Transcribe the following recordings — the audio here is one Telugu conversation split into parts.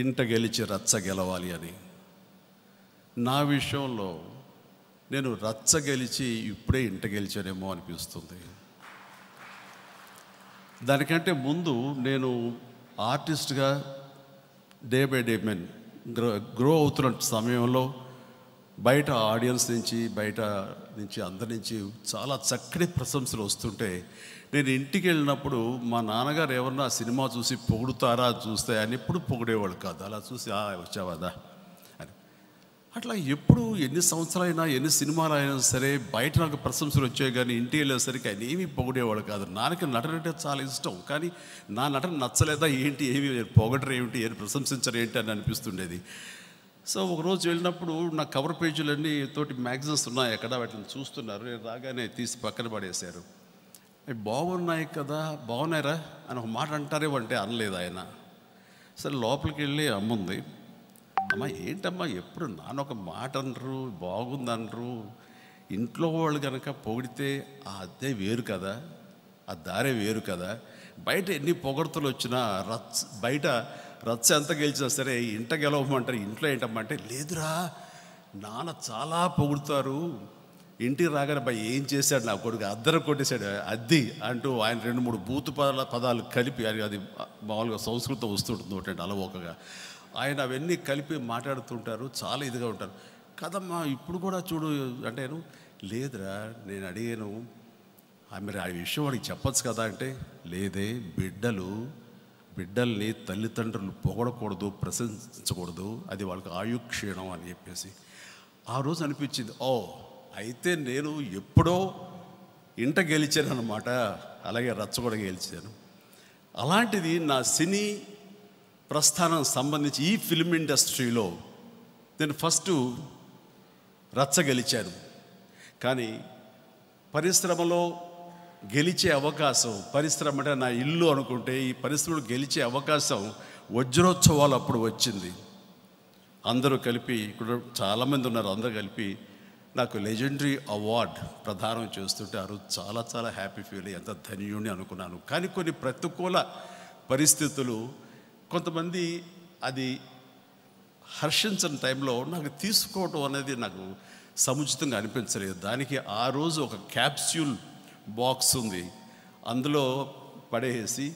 ఇంట గెలిచి రచ్చ గెలవాలి అని. నా విషయంలో నేను రచ్చ గెలిచి ఇప్పుడే ఇంట గెలిచానేమో అనిపిస్తుంది. దానికంటే ముందు నేను ఆర్టిస్ట్గా డే బై డే గ్రో అవుతున్న సమయంలో బయట ఆడియన్స్ నుంచి అందరి నుంచి చాలా చక్కటి ప్రశంసలు వస్తుంటే నేను ఇంటికి వెళ్ళినప్పుడు మా నాన్నగారు ఏమన్నా సినిమా చూసి పొగుడుతారా చూస్తే ఆయన ఎప్పుడు పొగిడేవాళ్ళు కాదు. అలా చూసి వచ్చావాదా అని. అట్లా ఎప్పుడు ఎన్ని సంవత్సరాలైనా ఎన్ని సినిమాలు అయినా సరే బయట నాకు ప్రశంసలు వచ్చాయి, కానీ ఇంటికి వెళ్ళేసరికి ఆయన ఏమీ పొగిడేవాళ్ళు కాదు. నాకు నటన అంటే చాలా ఇష్టం, కానీ నా నటన నచ్చలేదా ఏంటి, ఏమి పొగడరు ఏమిటి, ఏమి ప్రశంసించరు ఏంటి అని అనిపిస్తుండేది. సో ఒకరోజు వెళ్ళినప్పుడు నా కవర్ పేజీలన్నీ తోటి మ్యాగజైన్స్ ఉన్నాయి అక్కడ, వాటిని చూస్తున్నారు. నేను రాగానే తీసి పక్కన పడేశారు. అవి బాగున్నాయి కదా, బాగున్నాయిరా అని ఒక మాట అంటారేమో అంటే అనలేదు ఆయన. సరే లోపలికి వెళ్ళి అమ్ముంది. అమ్మ ఏంటమ్మా ఎప్పుడు నాన్నొక మాట అనరు, బాగుందనరు, ఇంట్లో వాళ్ళు కనుక పొగిడితే అదే వేరు కదా, ఆ దారే వేరు కదా, బయట ఎన్ని పొగడ్తలు వచ్చినా బయట రచ్చ ఎంత గెలిచినా సరే ఇంట గెలవమంటారు, ఇంట్లో ఏంటమ్మంటే లేదురా నాన్న చాలా పొగుడుతారు, ఇంటికి రాగానే అబ్బాయి ఏం చేశాడు నా కొడుకు, అద్దరు కొట్టేశాడు అద్ది అంటూ ఆయన 2-3 బూతు పదాలు కలిపి, అది మామూలుగా సంస్కృతం వస్తుంటుంది ఒకటి అలవోకగా, ఆయన అవన్నీ కలిపి మాట్లాడుతుంటారు, చాలా ఇదిగా ఉంటారు. కదమ్మా ఇప్పుడు కూడా చూడు అంటే, లేదురా నేను అడిగాను మరి ఆ విషయం వాడికి చెప్పచ్చు కదా అంటే, లేదే బిడ్డల్ని తల్లిదండ్రులు పొగడకూడదు, ప్రశంసించకూడదు, అది వాళ్ళకి ఆయుక్షీణం అని చెప్పేసి ఆ రోజు అనిపించింది. అయితే నేను ఎప్పుడో ఇంట గెలిచాను అనమాట, అలాగే రచ్చ కూడా గెలిచాను. అలాంటిది నా సినీ ప్రస్థానం సంబంధించి ఈ ఫిల్మ్ ఇండస్ట్రీలో నేను ఫస్ట్ రచ్చ గెలిచాను. కానీ పరిశ్రమలో గెలిచే అవకాశం, పరిశ్రమ అంటే నా ఇల్లు అనుకుంటే, ఈ పరిశ్రమలో గెలిచే అవకాశం వజ్రోత్సవాలు అప్పుడు వచ్చింది. అందరూ కలిపి, ఇక్కడ చాలామంది ఉన్నారు, అందరూ కలిపి నాకు లెజెండరీ అవార్డ్ ప్రదానం చేస్తుంటే ఆ రోజు చాలా చాలా హ్యాపీ ఫీల్ అయ్యి ఎంత ధన్యుణ్ణి అనుకున్నాను. కానీ కొన్ని ప్రతికూల పరిస్థితులు, కొంతమంది అది హర్షించని టైంలో నాకు తీసుకోవటం అనేది నాకు సముచితంగా అనిపించలేదు. దానికి ఆ రోజు ఒక క్యాప్స్యూల్ బాక్స్ ఉంది, అందులో పడేసి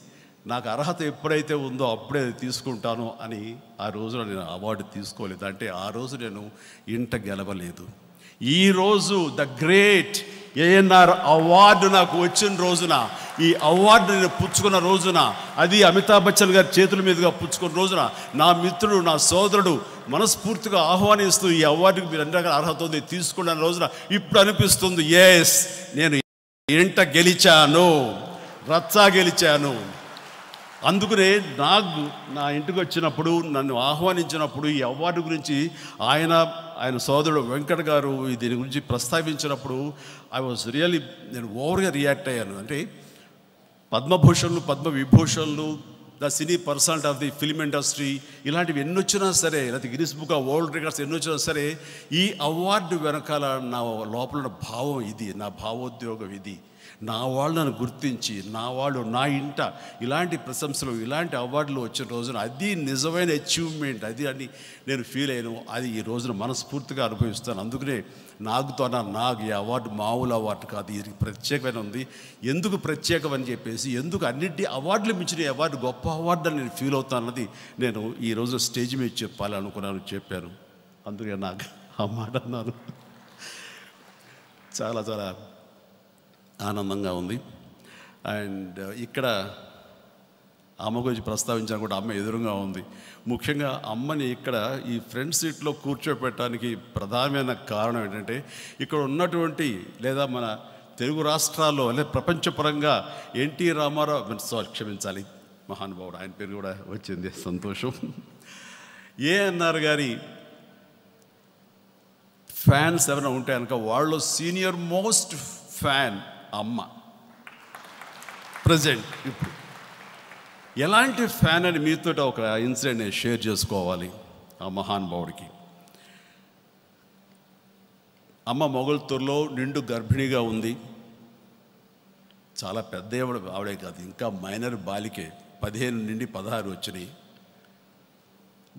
నాకు అర్హత ఎప్పుడైతే ఉందో అప్పుడే తీసుకుంటాను అని ఆ రోజున నేను అవార్డు తీసుకోలేదు. అంటే ఆ రోజు నేను ఇంట గెలవలేదు. ఈరోజు ద గ్రేట్ ఏఎన్ఆర్ అవార్డు నాకు వచ్చిన రోజున, ఈ అవార్డు నేను పుచ్చుకున్న రోజున, అది అమితాబ్ బచ్చన్ గారి చేతుల మీదుగా పుచ్చుకున్న రోజున నా మిత్రుడు, నా సోదరుడు మనస్ఫూర్తిగా ఆహ్వానిస్తూ ఈ అవార్డుకి మీరు అన్ని రకాల అర్హత ఉంది తీసుకున్న రోజున ఇప్పుడు అనిపిస్తుంది, ఎస్ నేను ఇంట గెలిచాను, రచ్చా గెలిచాను. అందుకనే నాకు నా ఇంటికి వచ్చినప్పుడు, నన్ను ఆహ్వానించినప్పుడు ఈ అవార్డు గురించి ఆయన సోదరుడు వెంకట్ గారు దీని గురించి ప్రస్తావించినప్పుడు ఐ వాజ్ రియల్లీ, నేను ఓవర్గా రియాక్ట్ అయ్యాను. అంటే పద్మభూషణ్లు, పద్మవిభూషణ్లు, the cine personality of the film industry, ఇలాంటివి ఎన్ని వచ్చినా సరే, లేకపోతే Guinness book of world records ఎన్ని వచ్చినా సరే, ఈ అవార్డు వెనకాల నా లోపల భావం ఇది, నా భావోద్యోగం ఇది. నా వాళ్ళు నన్ను గుర్తించి, నా వాళ్ళు నా ఇంట ఇలాంటి ప్రశంసలు, ఇలాంటి అవార్డులు వచ్చిన రోజున అది నిజమైన అచీవ్మెంట్, అది అని నేను ఫీల్ అయ్యాను. అది ఈ రోజున మనస్ఫూర్తిగా అనుభవిస్తాను. అందుకనే నాకు ఈ అవార్డు మామూలు అవార్డు కాదు, ఇది ప్రత్యేకమైన ఉంది. ఎందుకు ప్రత్యేకమని చెప్పేసి, ఎందుకు అన్నింటి అవార్డులు మించిన అవార్డు గొప్ప అవార్డు అని నేను ఫీల్ అవుతాను అన్నది నేను ఈ రోజు స్టేజ్ మీద చెప్పాలనుకున్నాను, చెప్పాను. అందుకే నాకు ఆ మాట అన్నాను. చాలా చాలా ఆనందంగా ఉంది. అండ్ ఇక్కడ అమ్మ గురించి ప్రస్తావించాను కూడా, అమ్మ ఎదురుగా ఉంది. ముఖ్యంగా అమ్మని ఇక్కడ ఈ ఫ్రంట్ సీట్లో కూర్చోపెట్టడానికి ప్రధానమైన కారణం ఏంటంటే, ఇక్కడ ఉన్నటువంటి లేదా మన తెలుగు రాష్ట్రాల్లో లేదా ప్రపంచపరంగా ఎన్టీ రామారావు, క్షమించాలి మహానుభావుడు, ఆయన పేరు కూడా వచ్చింది, సంతోషం. ఏఎన్ఆర్ గారి ఫ్యాన్స్ ఎవరైనా ఉంటే కనుక వాళ్ళు సీనియర్ మోస్ట్ ఫ్యాన్ అమ్మ ప్రజెంట్. ఇప్పుడు ఎలాంటి ఫ్యాన్ అని మీతో ఒక ఇన్సిడెంట్ నేను షేర్ చేసుకోవాలి. ఆ మహానుభావుడికి అమ్మ మొగల్తూరులో నిండు గర్భిణిగా ఉంది. చాలా పెద్ద ఆవిడే కాదు, ఇంకా మైనర్ బాలికే, 15 నుండి 16 వచ్చినాయి.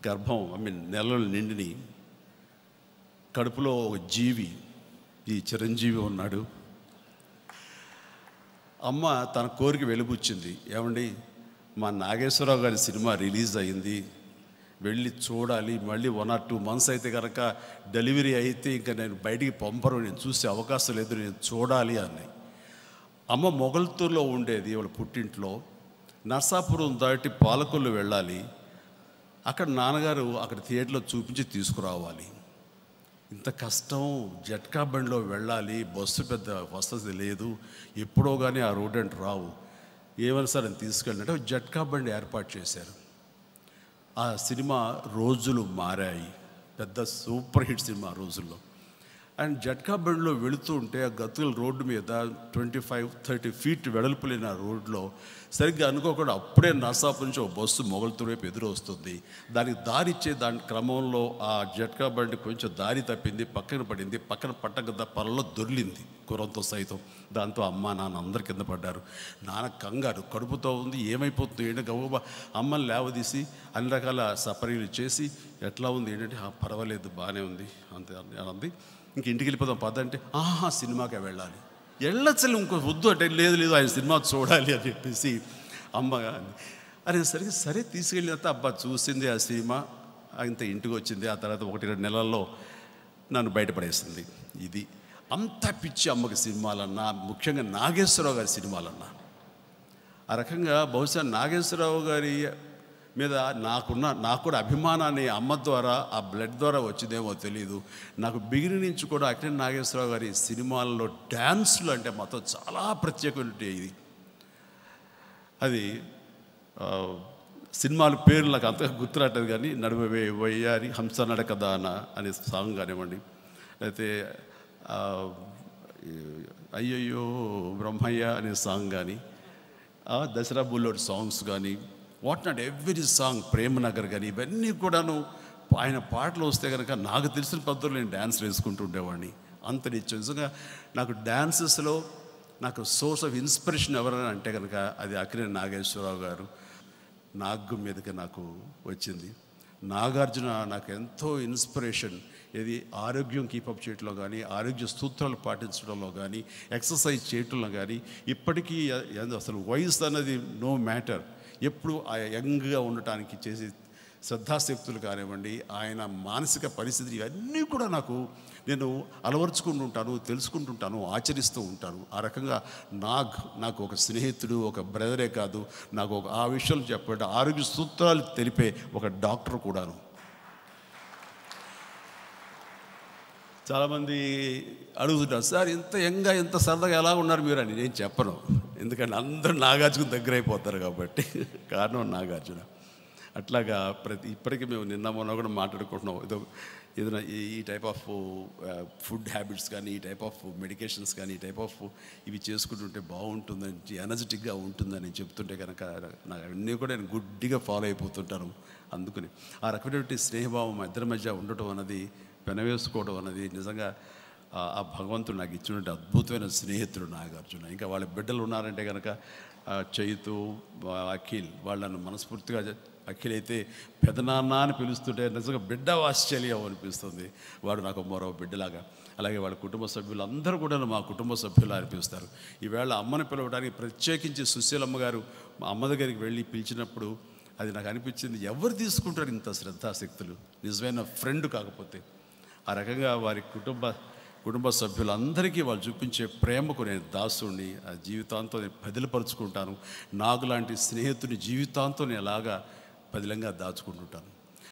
గర్భం నెలలు నిండిని, కడుపులో ఒక జీవి, ఈ చిరంజీవి ఉన్నాడు. అమ్మ తన కోరిక వెలుబుచ్చింది, ఏమండి మా నాగేశ్వరరావు గారి సినిమా రిలీజ్ అయింది, వెళ్ళి చూడాలి, మళ్ళీ 1 or 2 months అయితే కనుక డెలివరీ అయితే ఇంకా నేను బయటికి పంపరు, నేను చూసే అవకాశం లేదు, నేను చూడాలి అని. అమ్మ మొగల్తూరులో ఉండేది, వాళ్ళ పుట్టింట్లో. నర్సాపురం దాటి పాలకొల్లు వెళ్ళాలి, అక్కడ నాన్నగారు అక్కడ థియేటర్లో చూపించి తీసుకురావాలి. ఇంత కష్టం, జట్కా బండిలో వెళ్ళాలి, బస్సు పెద్ద వసతి లేదు, ఎప్పుడో కానీ ఆ రోడ్ అంటే రావు, ఏమైనా సరే తీసుకెళ్ళినట్టు జట్కా బండి ఏర్పాటు చేశారు. ఆ సినిమా రోజులు మారాయి, పెద్ద సూపర్ హిట్ సినిమా ఆ రోజుల్లో. అండ్ జట్కా బండిలో వెళుతూ ఉంటే ఆ గతుల రోడ్డు మీద 25-30 feet వెడల్పులేని ఆ రోడ్లో సరిగ్గా అనుకోకుండా అప్పుడే నర్సాపు నుంచి ఒక బస్సు మొగల్తూరు వైపు ఎదురు వస్తుంది. దానికి దారి ఇచ్చే దాని క్రమంలో ఆ జట్కా బండి కొంచెం దారి తప్పింది, పక్కన పడింది, పక్కన పట్టక పొలంలో దొర్లింది కురంతో సైతం. దాంతో అమ్మ నాన్న అందరు కింద పడ్డారు. నాన్న కంగారు, కడుపుతో ఉంది, ఏమైపోతుంది ఏంటంటే గవ్వ అమ్మని లేవదీసి అన్ని రకాల సపరీలు చేసి ఎట్లా ఉంది ఏంటంటే పర్వాలేదు బాగానే ఉంది అంతే అంది. ఇంక ఇంటికి వెళ్ళిపోదాం పద అంటే సినిమాకే వెళ్ళాలి, వెళ్ళచ్చలు ఇంకో వద్దు అంటే లేదు ఆయన సినిమా చూడాలి అని చెప్పేసి అమ్మ అనేసరికి సరే తీసుకెళ్ళినంత అబ్బా చూసింది ఆ సినిమా, ఇంత ఇంటికి వచ్చింది. ఆ తర్వాత 1-2 నెలల్లో నన్ను బయటపడేసింది. ఇది అంత పిచ్చి అమ్మకి సినిమాలన్నా, ముఖ్యంగా నాగేశ్వరరావు గారి సినిమాలన్నా. ఆ రకంగా బహుశా నాగేశ్వరరావు గారి మీద నాకు కూడా అభిమానాన్ని అమ్మ ద్వారా, ఆ బ్లడ్ ద్వారా వచ్చిందేమో తెలియదు. నాకు బిగినింగ్ నుంచి కూడా అక్కినేని నాగేశ్వరరావు గారి సినిమాల్లో డ్యాన్సులు అంటే మాత్రం చాలా ప్రత్యేకమైన ఇది. అది సినిమాల పేర్లు నాకు అంతగా గుర్తురాటది, కానీ నడుమవే వయ్యారి, హంస నడకదాన అనే సాంగ్ కానివ్వండి, అయితే అయ్యయ్యో బ్రహ్మయ్య అనే సాంగ్ కానీ, దసరా బుల్లోడ్ సాంగ్స్ కానీ, what not every song, Prema Nagar కానీ, ఇవన్నీ కూడాను ఆయన పాటలు వస్తే కనుక నాకు తెలిసిన పద్ధతిలో నేను డ్యాన్స్ వేసుకుంటూ ఉండేవాడిని. అంత నిజంగా నాకు డ్యాన్సెస్లో నాకు సోర్స్ ఆఫ్ ఇన్స్పిరేషన్ ఎవరైనా అంటే కనుక అది అక్కినేని నాగేశ్వరరావు గారు. నాగ్ మీదకి నాకు వచ్చింది. నాగార్జున నాకు ఎంతో ఇన్స్పిరేషన్. ఇది ఆరోగ్యం కీపప్ చేయడంలో కానీ, ఆరోగ్య సూత్రాలు పాటించడంలో కానీ, ఎక్సర్సైజ్ చేయటంలో కానీ, ఇప్పటికీ అసలు వయసు అన్నది నో మ్యాటర్, ఎప్పుడు ఆ యంగ్గా ఉండటానికి చేసే శ్రద్ధాశక్తులు కానివ్వండి, ఆయన మానసిక పరిస్థితి, ఇవన్నీ కూడా నేను అలవర్చుకుంటూ ఉంటాను, తెలుసుకుంటుంటాను, ఆచరిస్తూ ఉంటాను. ఆ రకంగా నాకు ఒక స్నేహితుడు, ఒక బ్రదరే కాదు, నాకు ఆ విషయాలు చెప్పే ఆరోగ్య సూత్రాలు తెలిపే ఒక డాక్టర్ కూడాను. చాలామంది అడుగుతుంటారు, సార్ ఇంత యంగ్గా ఇంత సరదాగా ఎలా ఉన్నారు మీరు అని. నేను చెప్పను, ఎందుకంటే అందరూ నాగార్జున దగ్గర అయిపోతారు కాబట్టి. కారణం నాగార్జున. అట్లాగా ఇప్పటికీ మేము నిన్న మొన్న కూడా మాట్లాడుకుంటున్నాం, ఏదైనా ఈ టైప్ ఆఫ్ ఫుడ్ హ్యాబిట్స్ కానీ, ఈ టైప్ ఆఫ్ మెడికేషన్స్ కానీ, ఈ టైప్ ఆఫ్ ఇవి చేసుకుంటుంటే బాగుంటుందని, ఎనర్జెటిక్గా ఉంటుందని చెప్తుంటే కనుక నాకు అన్నీ కూడా నేను గుడ్డిగా ఫాలో అయిపోతుంటాను. అందుకని ఆ రకమైనటువంటి స్నేహభావం మా ఇద్దరి మధ్య ఉండటం అన్నది, పెనవేసుకోవడం అన్నది నిజంగా ఆ భగవంతుడు నాకు ఇచ్చినటువంటి అద్భుతమైన స్నేహితుడు నాగార్జున. ఇంకా వాళ్ళ బిడ్డలు ఉన్నారంటే కనుక చైతు, అఖిల్, వాళ్ళను మనస్ఫూర్తిగా, అఖిల్ అయితే పెదనాన్న అని పిలుస్తుంటే నిజంగా బిడ్డ వాత్సల్యం అనిపిస్తుంది. వాడు నాకు మరో బిడ్డలాగా. అలాగే వాళ్ళ కుటుంబ సభ్యులు అందరూ కూడా మా కుటుంబ సభ్యులు అనిపిస్తారు. ఈవేళ అమ్మని పిలవడానికి ప్రత్యేకించి సుశీలమ్మ గారు మా అమ్మ దగ్గరికి వెళ్ళి పిలిచినప్పుడు అది నాకు అనిపించింది, ఎవరు తీసుకుంటారు ఇంత శ్రద్ధాశక్తులు, నిజమైన ఫ్రెండ్ కాకపోతే. ఆ రకంగా వారి కుటుంబ సభ్యులందరికీ వాళ్ళు చూపించే ప్రేమకు నేను దాసుని ఆ జీవితాంతం నేను బదిలిపరుచుకుంటాను. నాకు లాంటి స్నేహితుని జీవితాంతం నేను అలాగా బదిలంగా దాచుకుంటుంటాను.